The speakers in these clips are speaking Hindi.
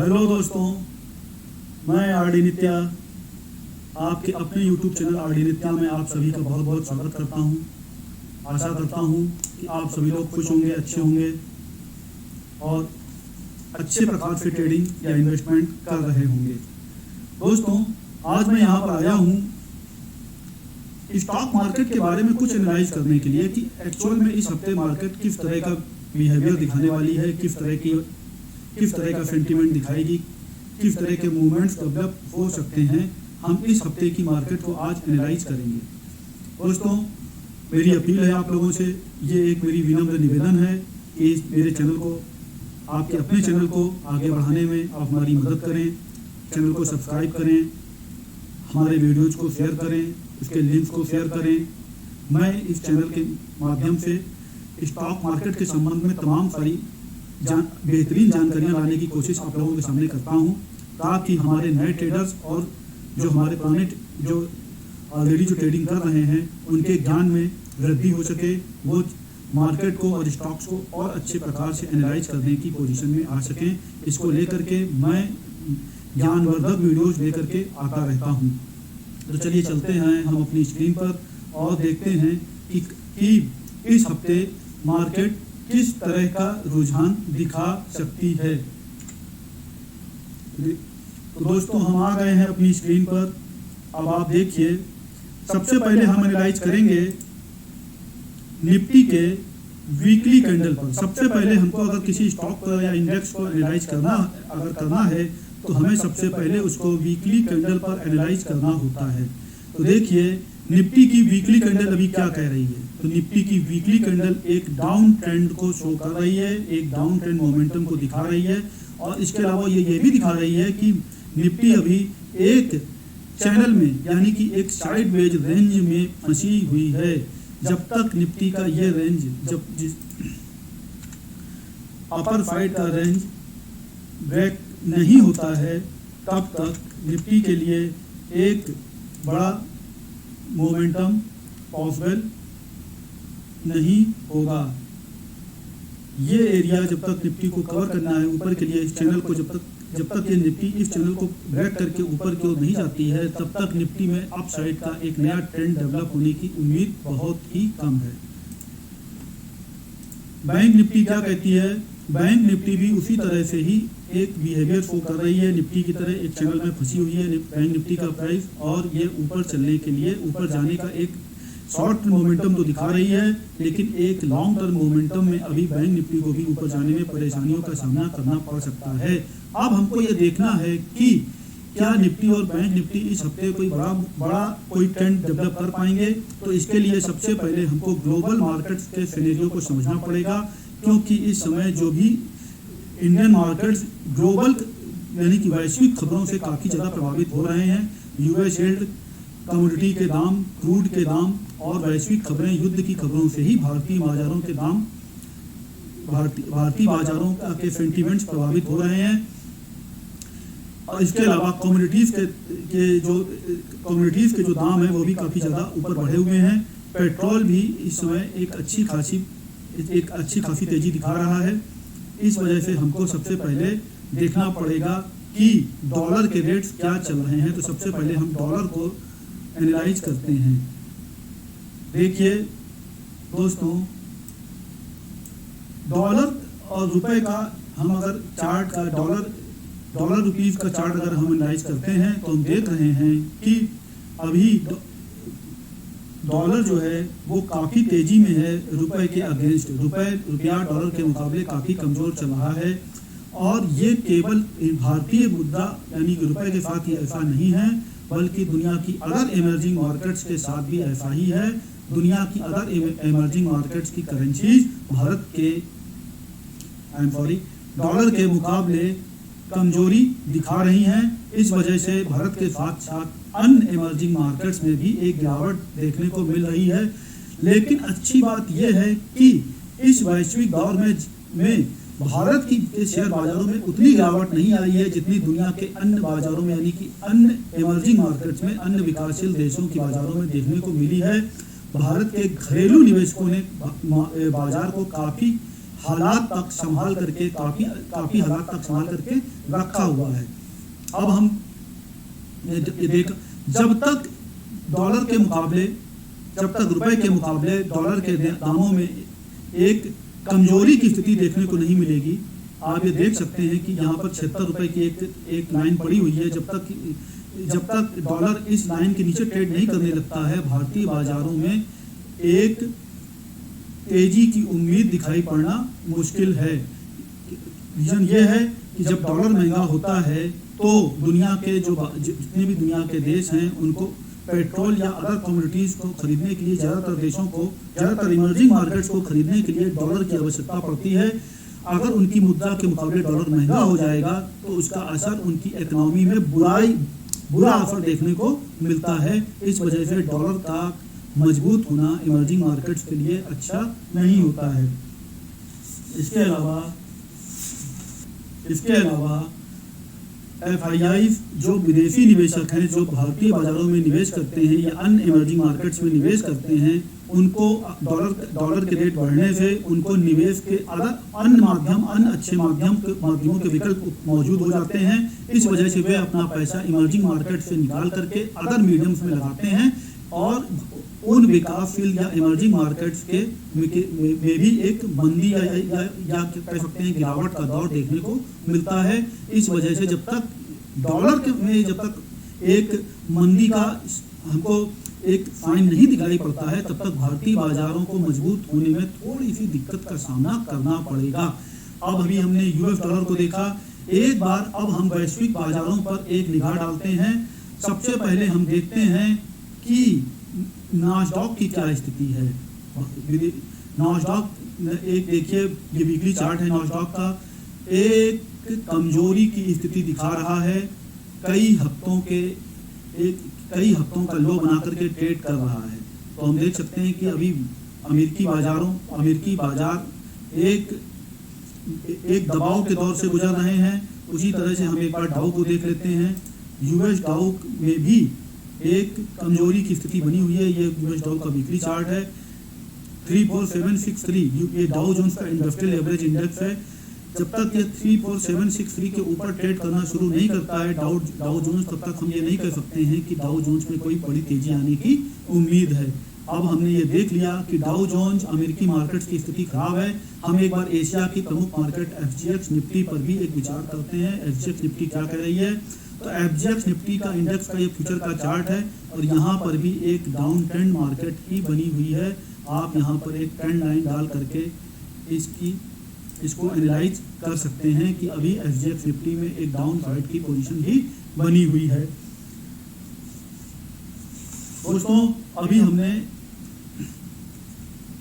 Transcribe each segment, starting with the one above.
हेलो दोस्तों, मैं आरडी नित्या आपके अपने YouTube चैनल आरडी नित्या में आप सभी का बहुत बहुत स्वागत करता हूं। आशा करता हूं कि आप सभी लोग खुश होंगे, अच्छे होंगे और अच्छे प्रकार से ट्रेडिंग या इन्वेस्टमेंट कर रहे होंगे। दोस्तों, आज मैं यहां पर आया हूं स्टॉक मार्केट के बारे में कुछ एनालाइज करने के लिए कि एक्चुअल में इस हफ्ते मार्केट किस तरह का बिहेवियर दिखाने वाली है, किस तरह का सेंटीमेंट दिखाएगी, किस तरह के मूवमेंट्स डेवलप हो सकते हैं। हम इस हफ्ते की मार्केट को आज एनालाइज करेंगे। दोस्तों, मेरी अपील है आप लोगों से, ये एक मेरी विनम्र निवेदन है कि मेरे चैनल को, आपके अपने चैनल को आगे बढ़ाने में आप हमारी मदद करें। चैनल को सब्सक्राइब करें, हमारे वीडियोज को शेयर करें, उसके लिंक्स को शेयर करें। मैं इस चैनल के माध्यम से स्टॉक मार्केट के संबंध में तमाम सारी बेहतरीन जानकारियां लाने की कोशिश आप लोगों के सामने करता हूं, ताकि हमारे नए ट्रेडर्स और जो हमारे पुराने जो ऑलरेडी जो ट्रेडिंग कर रहे हैं उनके ज्ञान में वृद्धि हो सके, वो मार्केट को और स्टॉक्स को और अच्छे प्रकार से एनालाइज करने की पोजीशन में आ सकें। इसको लेकर के मैं ज्ञानवर्धक वीडियोज लेकर के आता रहता हूं। तो चलिए चलते हैं हम अपनी स्क्रीन पर और देखते हैं कि इस हफ्ते मार्केट किस तरह का रुझान दिखा सकती है। तो दोस्तों, हम आ गए हैं अपनी स्क्रीन पर। अब आप देखिए, सबसे पहले हम एनालाइज करेंगे निफ्टी के वीकली कैंडल पर। सबसे पहले हमको अगर किसी स्टॉक पर या इंडेक्स को एनालाइज करना है तो हमें सबसे पहले उसको वीकली कैंडल पर एनालाइज करना होता है। तो देखिए, निफ्टी की वीकली कैंडल अभी क्या कह रही है। तो निफ्टी की वीकली कैंडल एक डाउन ट्रेंड को शो कर रही है, एक डाउन ट्रेंड मोमेंटम को दिखा रही है और इसके अलावा ये भी दिखा रही है कि निफ्टी अभी एक चैनल में यानी कि एक साइडवेज रेंज में फंसी हुई है। जब तक निफ्टी का ये रेंज अपर साइड का रेंज ब्रेक नहीं होता है, तब तक निफ्टी के लिए एक बड़ा मोमेंटम पॉसिबल नहीं होगा। ये एरिया जब तक निफ्टी को कवर करना है ऊपर के लिए, इस चैनल को जब तक ये निफ्टी इस चैनल को ब्रेक करके ऊपर की ओर नहीं जाती है, तब तक निफ्टी में अपसाइड का एक नया ट्रेंड डेवलप होने की उम्मीद बहुत ही कम है। बैंक निफ्टी क्या कहती है? बैंक निफ्टी भी उसी तरह से ही एक बिहेवियर शो कर रही है। निफ्टी की तरह एक चैनल में फंसी हुई है बैंक निफ्टी का प्राइस, और ये ऊपर चलने के लिए, ऊपर जाने का एक शॉर्ट मोमेंटम तो दिखा रही है, लेकिन एक लॉन्ग टर्म मोमेंटम में अभी बैंक निफ्टी को भी ऊपर जाने में परेशानियों का सामना करना पड़ सकता है। अब हमको ये देखना है कि क्या निफ्टी और बैंक निफ्टी इस हफ्ते कोई बड़ा कोई ट्रेंड डेवलप कर पाएंगे। तो इसके लिए सबसे पहले हमको ग्लोबल मार्केट्स के सिनेरियो को समझना पड़ेगा, क्योंकि इस समय जो भी इंडियन मार्केट्स ग्लोबल यानी कि वैश्विक खबरों से काफ़ी ज़्यादा प्रभावित हो रहे हैं। यूएस यील्ड, कमोडिटी के दाम, क्रूड के दाम और वैश्विक खबरें, युद्ध की खबरों से ही भारतीय बाजारों के दाम, भारतीय बाजारों के सेंटीमेंट्स प्रभावित हो रहे हैं। और इसके अलावा कमोडिटीज़ के जो दाम है वो भी काफ़ी ज़्यादा ऊपर बढ़े हुए हैं। पेट्रोल भी इस समय एक अच्छी खासी तेज़ी दिखा रहा है। इस वजह से हमको सबसे पहले देखना पड़ेगा कि डॉलर के रेट्स क्या चल रहे हैं। तो सबसे पहले हम डॉलर को एनालाइज करते हैं। देखिए दोस्तों, डॉलर और रुपए का हम अगर चार्ट का डॉलर रुपीस का चार्ट अगर हम एनालाइज करते हैं तो हम देख रहे हैं कि अभी डॉलर जो है वो काफ़ी तेज़ी में है रुपए के अगेंस्ट। रुपया डॉलर के मुकाबले काफ़ी कमज़ोर चल रहा है, और ये केवल भारतीय मुद्रा यानी कि रुपए के साथ ही ऐसा नहीं है, बल्कि दुनिया की अदर इमर्जिंग मार्केट्स के साथ भी ऐसा ही है। दुनिया की अदर इमर्जिंग मार्केट्स की करेंसीज डॉलर के मुकाबले कमजोरी दिखा रही हैं। इस वजह से भारत के साथ साथ अन्य इमर्जिंग मार्केट्स में भी एक गिरावट देखने को मिल रही है। लेकिन अच्छी बात यह है कि इस वैश्विक दौर में भारत की शेयर बाजारों में उतनी गिरावट नहीं आई है जितनी दुनिया के अन्य बाजारों में यानी कि अन्य इमर्जिंग मार्केट्स में, अन्य विकासशील देशों की बाजारों में देखने को मिली है। भारत के घरेलू निवेशकों ने बाजार को काफ़ी हालात तक संभाल करके काफी हालात तक संभाल करके रखा हुआ है। अब हम ये देख, जब तक डॉलर के मुकाबले, जब तक रुपए के मुकाबले डॉलर के दामों में एक कमजोरी की स्थिति देखने को नहीं मिलेगी, आप ये देख सकते हैं कि यहाँ पर 76 रुपए की एक लाइन पड़ी हुई है। जब तक डॉलर इस लाइन के नीचे ट्रेड नहीं करने लगता है, भारतीय बाजारों में एक तेजी की उम्मीद दिखाई पड़ना मुश्किल है। रीजन ये है कि जब डॉलर महंगा होता है तो दुनिया के जितने भी दुनिया के देश हैं उनको पेट्रोल या अदर कमोडिटीज को खरीदने के लिए, ज़्यादातर इमर्जिंग मार्केट्स को खरीदने के लिए डॉलर की आवश्यकता पड़ती है। अगर उनकी मुद्रा के मुकाबले डॉलर महंगा हो जाएगा तो उसका असर उनकी इकोनॉमी में बुरा असर देखने को मिलता है। इस वजह से डॉलर का मजबूत होना इमर्जिंग मार्केट्स के लिए अच्छा नहीं होता है। इसके अलावा FII जो विदेशी निवेशक हैं, जो भारतीय बाजारों में निवेश करते हैं या अन्य इमर्जिंग मार्केट्स में निवेश करते हैं, उनको डॉलर के रेट बढ़ने से उनको निवेश के अन्य अच्छे माध्यमों के विकल्प मौजूद हो जाते हैं। इस वजह से वे अपना पैसा इमर्जिंग मार्केट से निकाल करके अदर मीडियम्स में लगाते हैं और उन विकासशील या इमर्जिंग मार्केट्स के में भी एक मंदी या कह सकते हैं गिरावट का दौर देखने को मिलता है। इस वजह से जब तक डॉलर में जब तक एक मंदी का हमको एक साइन नहीं दिखाई पड़ता है, तब तक भारतीय बाजारों को मजबूत होने में थोड़ी सी दिक्कत का सामना करना पड़ेगा। अब अभी हमने यूएस डॉलर को देखा, एक बार अब हम वैश्विक बाजारों पर एक निगाह डालते हैं। सबसे पहले हम देखते हैं कि नास्डॉक की क्या स्थिति है। नास्डॉक एक देखिए, ये वीकली चार्ट है नास्डॉक का, एक कमजोरी की स्थिति दिखा रहा है। कई हफ्तों का लो बना करके ट्रेड कर रहा है। तो हम देख सकते हैं कि अभी अमेरिकी बाजार एक दबाव के दौर से गुजर रहे हैं। उसी तरह से हम एक बार डाउ को देख लेते हैं। यूएस डाउ में भी एक कमजोरी की स्थिति बनी हुई है। ये यूएस डाउ का वीकली चार्ट है, 34763। ये डाउ जोन्स का इंडस्ट्रियल एवरेज इंडेक्स है। जब तक ये 34763 के ऊपर ट्रेड करना शुरू नहीं करता है डाउ जोन्स, तब तक हम ये नहीं कह सकते हैं कि डाउ जोन्स में कोई बड़ी तेजी आने की उम्मीद है। अब हमने ये देख लिया कि डाउ जोन्स अमेरिकी मार्केट्स की स्थिति खराब है। हम एक बार एशिया की प्रमुख मार्केट FGX निफ्टी पर भी एक विचार करते हैं। FGX निफ्टी क्या कह रही है? तो FGX निफ्टी का इंडेक्स का ये फ्यूचर का चार्ट है और यहाँ पर भी एक डाउन ट्रेंड मार्केट ही बनी हुई है। आप यहाँ पर एक ट्रेंड लाइन डाल करके इसको एनालाइज कर सकते हैं कि अभी FGX निफ्टी में एक डाउन साइड की पोजीशन ही बनी हुई है। दोस्तों, अभी हमने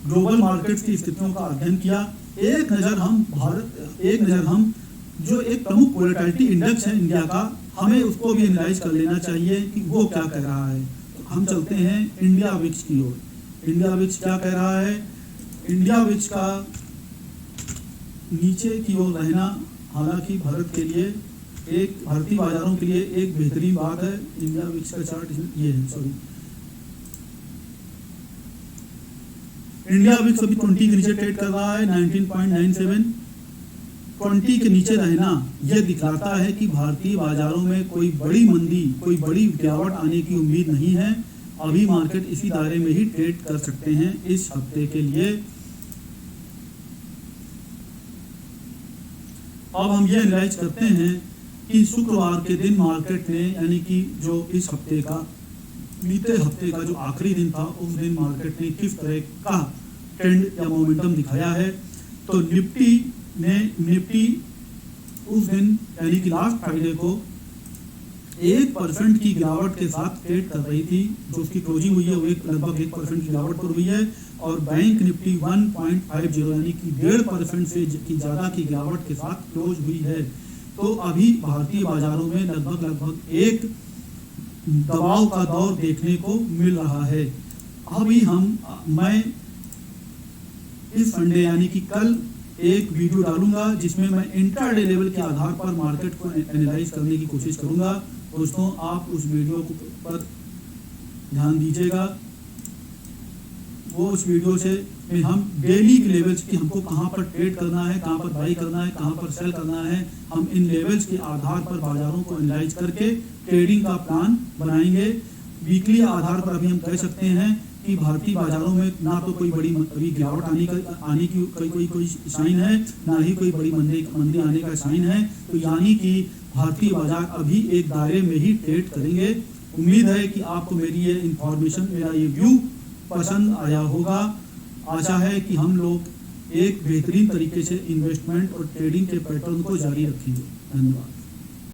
ग्लोबल मार्केट्स की स्थितियों का अध्ययन किया। एक नज़र हम जो एक प्रमुख वोलेटिलिटी इंडेक्स है इंडिया का, हमें उसको भी एनालाइज कर लेना चाहिए कि वो क्या कह रहा है। तो हम चलते हैं इंडिया विक्स की ओर। इंडिया विक्स क्या कह रहा है? इंडिया विक्स का नीचे की ओर रहना हालांकि भारतीय बाजारों के लिए एक बेहतरीन बात है। इंडिया विक्स का चार्ट ये है, इंडिया विक्स अभी 20 के नीचे ट्रेड कर रहा है, 19.97। 20 के नीचे रहना यह दिखाता है कि भारतीय बाजारों में कोई बड़ी मंदी, कोई बड़ी गिरावट आने की उम्मीद नहीं है। अभी मार्केट इसी दायरे में ही ट्रेड कर सकते हैं इस हफ्ते के लिए। अब हम ये एनालाइज करते हैं कि शुक्रवार के दिन मार्केट ने, यानी कि जो इस हफ्ते का बीते हफ्ते का जो आखिरी दिन था, उस दिन मार्केट ने किस तरह का ट्रेंड या मोमेंटम दिखाया है। तो निफ्टी उस दिन यानी कि लास्ट फ्राइडे को 1% की गिरावट के साथ ट्रेड कर रही थी। जो उसकी क्लोजिंग हुई है वो लगभग 1% की गिरावट पर हुई है और बैंक निफ्टी 1.50 यानी कि 1.5% से की ज़्यादा की गिरावट के साथ क्लोज हुई है। तो अभी भारतीय बाजारों में लगभग एक दबाव का दौर देखने को मिल रहा है। अभी मैं इस संडे यानी कि कल एक वीडियो डालूंगा जिसमें मैं इंट्राडे लेवल के आधार पर मार्केट को एनालाइज करने की कोशिश करूंगा। दोस्तों, आप उस वीडियो पर ध्यान दीजिएगा। वो उस वीडियो से में हम डेली के लेवल्स की हमको कहाँ पर ट्रेड करना है, कहाँ पर बाई करना है, कहाँ पर सेल करना है, हम इन लेवल्स के आधार पर बाजारों को एनालाइज करके ट्रेडिंग का प्लान बनाएंगे। वीकली आधार पर अभी हम कह सकते हैं कि भारतीय बाजारों में ना तो कोई बड़ी अभी गिरावट आने की कोई साइन है, ना ही कोई बड़ी मंदी आने का साइन है। तो यानी कि भारतीय बाजार अभी एक दायरे में ही ट्रेड करेंगे। उम्मीद है कि आपको मेरी ये इंफॉर्मेशन, मेरा ये व्यू पसंद आया होगा। आशा है कि हम लोग एक बेहतरीन तरीके से इन्वेस्टमेंट और ट्रेडिंग के पैटर्न को जारी रखेंगे। धन्यवाद।